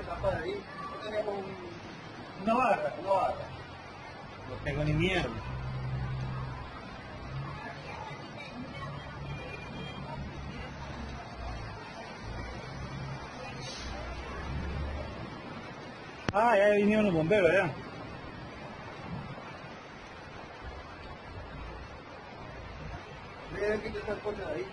escapar ahí. No tenemos Una barra. una barra. No tengo ni mierda. Ah, ya vinieron los bomberos, ya. Miren que te está el coche de ahí.